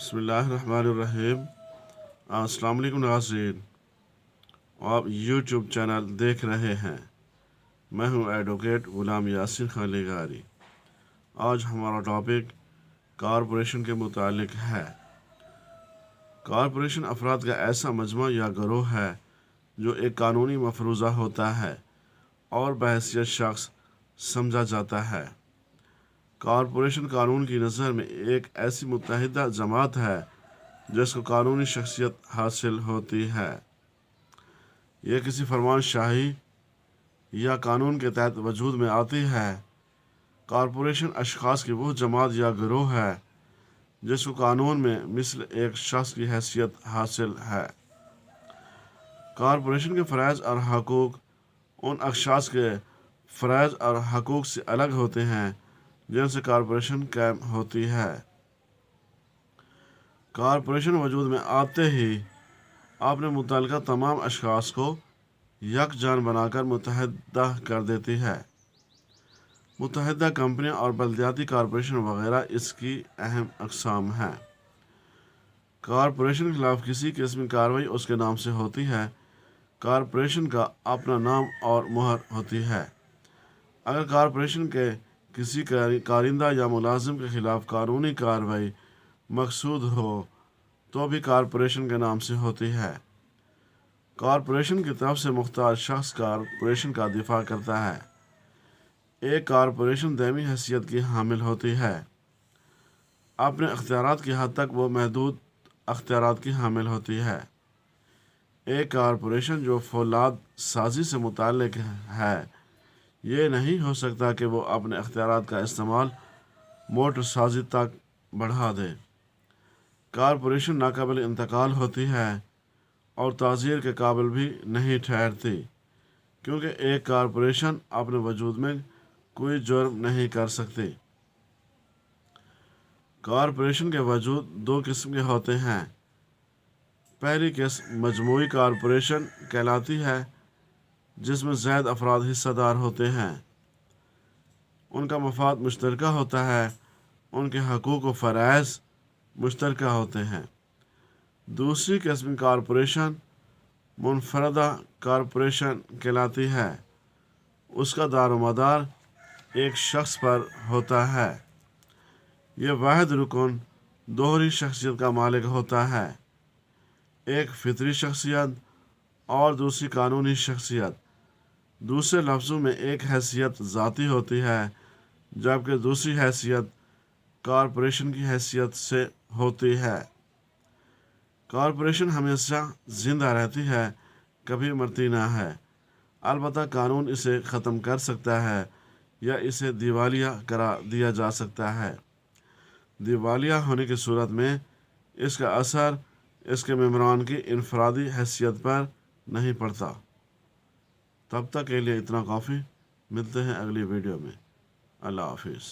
बिस्मिल्लाहिर्रहमानिर्रहीम। अस्सलाम वालेकुम नाज़रीन, आप यूट्यूब चैनल देख रहे हैं। मैं हूं एडवोकेट ग़ुलाम यासिन खालिगारी। आज हमारा टॉपिक कॉरपोरेशन के मुतालिक है। कॉरपोरेशन अफराद का ऐसा मजमा या गिरोह है जो एक कानूनी मफरूज़ा होता है और बहैसियत शख्स समझा जाता है। कॉरपोरेशन कानून की नज़र में एक ऐसी मुत्तहिदा जमात है जिसको कानूनी शख्सियत हासिल होती है। यह किसी फरमान शाही या कानून के तहत वजूद में आती है। कॉरपोरेशन अशख़ास की वो जमात या गिरोह है जिसको कानून में मिसल एक शख्स की हैसियत हासिल है। कॉरपोरेशन के फ़राइज़ और हकूक़ उन अशख़ास के फ़राइज़ और हकूक़ से अलग होते हैं जिनसे कॉरपोरेशन कायम होती है। कॉरपोरेशन वजूद में आते ही आपने मुतल्लिक़ा तमाम अशख़ास को यकजान बनाकर मुत्तहिदा कर देती है। मुत्तहिदा कंपनियाँ और बल्दियाती कॉरपोरेशन वगैरह इसकी अहम अक़साम हैं। कॉरपोरेशन के ख़िलाफ़ किसी किस्म की कार्रवाई उसके नाम से होती है। कॉरपोरेशन का अपना नाम और मुहर होती है। अगर कॉरपोरेशन के किसी कारिंदा या मुलाजिम के ख़िलाफ़ कानूनी कार्रवाई मकसूद हो तो भी कॉरपोरेशन के नाम से होती है। कॉरपोरेशन की तरफ से मुख्तार शख्स कॉरपोरेशन का दिफा करता है। एक कॉरपोरेशन दायमी हैसियत की हामिल होती है। अपने अख्तियारात की हद तक वो महदूद अख्तियारात की हामिल होती है। एक कॉरपोरेशन जो फौलाद साजी से मुताल्लिक़ है, ये नहीं हो सकता कि वो अपने अख्तियारात का इस्तेमाल मोटर साजी तक बढ़ा दे। कॉरपोरेशन नाकाबिल इंतकाल होती है और ताज़ीर के काबिल भी नहीं ठहरती, क्योंकि एक कॉरपोरेशन अपने वजूद में कोई जुर्म नहीं कर सकती। कॉरपोरेशन के वजूद दो किस्म के होते हैं। पहली किस्म मजमूई कॉरपोरेशन कहलाती है, जिसमें ज़ायद अफराद हिस्सेदार होते हैं। उनका मफाद मुश्तरका होता है, उनके हकूक़ व फ़राइज़ मुश्तरका होते हैं। दूसरी किस्म कॉरपोरेशन मुनफरदा कॉरपोरेशन कहलाती है। उसका दारोमदार एक शख्स पर होता है। यह वाहिद रुकन दोहरी शख्सियत का मालिक होता है, एक फितरी शख्सियत और दूसरी कानूनी शख्सियत। दूसरे लफ्ज़ों में एक हैसियत ज़ाती होती है जबकि दूसरी हैसियत कॉरपोरेशन की हैसियत से होती है। कॉरपोरेशन हमेशा ज़िंदा रहती है, कभी मरती ना है। अलबत्ता कानून इसे ख़त्म कर सकता है या इसे दिवालिया करा दिया जा सकता है। दिवालिया होने की सूरत में इसका असर इसके मेम्बरान की इनफरादी हैसियत पर नहीं पड़ता। तब तक के लिए इतना काफ़ी। मिलते हैं अगली वीडियो में। अल्लाह हाफिज़।